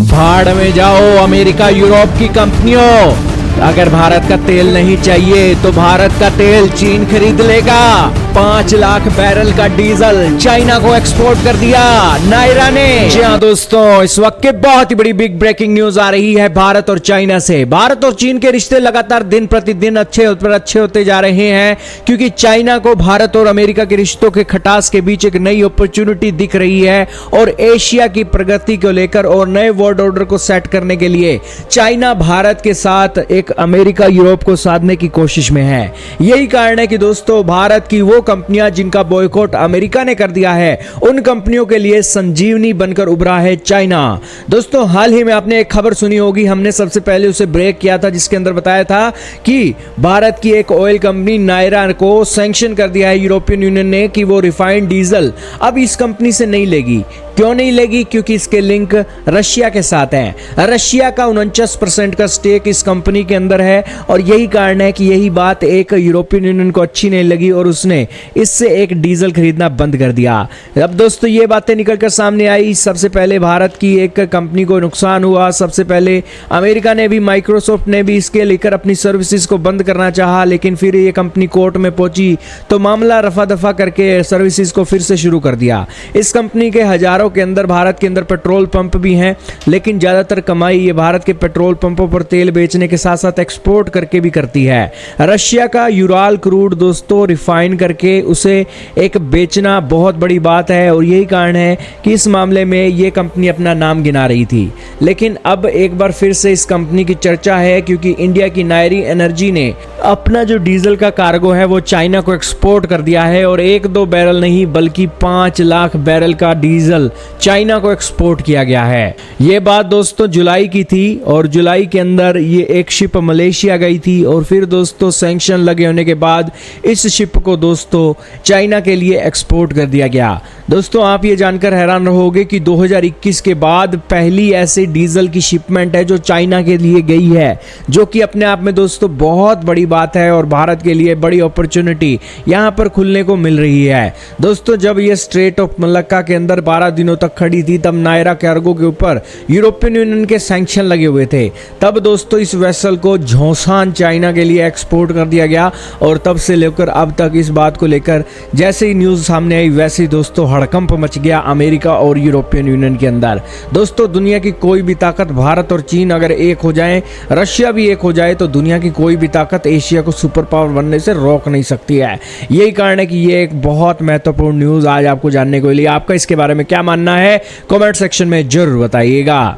भाड़ में जाओ अमेरिका यूरोप की कंपनियों। अगर भारत का तेल नहीं चाहिए तो भारत का तेल चीन खरीद लेगा। 5 लाख बैरल का डीजल चाइना को एक्सपोर्ट कर दिया नायरा ने। जी हाँ दोस्तों, इस वक्त की बहुत ही बड़ी बिग ब्रेकिंग न्यूज आ रही है भारत और चाइना से। भारत और चीन के रिश्ते लगातार दिन प्रतिदिन अच्छे होते जा रहे हैं, क्योंकि चाइना को भारत और अमेरिका के रिश्तों के खटास के बीच एक नई अपॉर्चुनिटी दिख रही है और एशिया की प्रगति को लेकर और नए वर्ल्ड ऑर्डर को सेट करने के लिए चाइना भारत के साथ एक अमेरिका यूरोप को साधने की कोशिश में है। यही कारण है कि दोस्तों भारत की वो कंपनियां जिनका बॉयकॉट अमेरिका ने कर दिया है, उन कंपनियों के लिए संजीवनी बनकर उभरा है चाइना। दोस्तों हाल ही में आपने एक खबर सुनी होगी, हमने सबसे पहले उसे ब्रेक किया था, जिसके अंदर बताया था कि भारत की एक ऑयल कंपनी नायरा को सैंक्शन कर दिया है यूरोपियन यूनियन ने कि वो रिफाइंड डीजल अब इस कंपनी से नहीं लेगी। क्यों नहीं लेगी? क्योंकि इसके लिंक रशिया के साथ हैं। रशिया का 49% का स्टेक इस कंपनी के अंदर है और यही कारण है कि यही बात एक यूरोपियन यूनियन को अच्छी नहीं लगी और उसने इससे एक डीजल खरीदना बंद कर दिया। अब दोस्तों ये बातें निकलकर सामने आई। सबसे पहले भारत की एक कंपनी को नुकसान हुआ, सबसे पहले अमेरिका ने भी, माइक्रोसॉफ्ट ने भी इसके लेकर अपनी सर्विसेज को बंद करना चाहा, लेकिन फिर ये कंपनी कोर्ट में पहुंची तो मामला रफा दफा करके सर्विसेज को फिर से शुरू कर दिया। इस कंपनी के हजारों के अंदर भारत के अंदर पेट्रोल पंप भी हैं, लेकिन ज्यादातर कमाई ये भारत के पेट्रोल पंपों पर तेल बेचने के साथ साथ एक्सपोर्ट करके भी करती है। रशिया का यूराल क्रूड दोस्तों रिफाइन करके उसे एक बेचना बहुत बड़ी बात है और यही कारण है कि इस मामले में ये कंपनी अपना नाम गिना रही थी। लेकिन अब एक बार फिर से इस कंपनी की चर्चा है, क्योंकि इंडिया की नायरी एनर्जी ने अपना जो डीजल का कार्गो है वो चाइना को एक्सपोर्ट कर दिया है और 1-2 बैरल नहीं बल्कि 5 लाख बैरल का डीजल चाइना को एक्सपोर्ट किया गया है। ये बात दोस्तों जुलाई की थी और जुलाई के अंदर ये एक शिप मलेशिया गई थी और फिर दोस्तों सैंक्शन लगे होने के बाद इस शिप को दोस्तों चाइना के लिए एक्सपोर्ट कर दिया गया। दोस्तों आप ये जानकर हैरान रहोगे कि 2021 के बाद पहली ऐसी डीजल की शिपमेंट है जो चाइना के लिए गई है, जो कि अपने आप में दोस्तों बहुत बड़ी बात है और भारत के लिए बड़ी अपॉर्चुनिटी यहां पर खुलने को मिल रही है। दोस्तों जब ये स्ट्रेट ऑफ मलक्का के अंदर 12 दिनों तक खड़ी थी, तब नायरा कार्गो के ऊपर यूरोपियन यूनियन के सैंक्शन लगे हुए थे। तब दोस्तों इस वेसल को झोंसान चाइना के लिए एक्सपोर्ट कर दिया गया और तब से लेकर अब तक इस बात को लेकर जैसे ही न्यूज सामने आई वैसे ही दोस्तों हड़कंप मच गया अमेरिका और यूरोपियन यूनियन के अंदर। दोस्तों दुनिया की कोई भी ताकत, भारत और चीन अगर एक हो जाए, रशिया भी एक हो जाए, तो दुनिया की कोई भी ताकत एशिया को सुपर पावर बनने से रोक नहीं सकती है। यही कारण है कि ये एक बहुत महत्वपूर्ण न्यूज आज आपको जानने को मिली। आपका इसके बारे में क्या मानना है कमेंट सेक्शन में जरूर बताइएगा।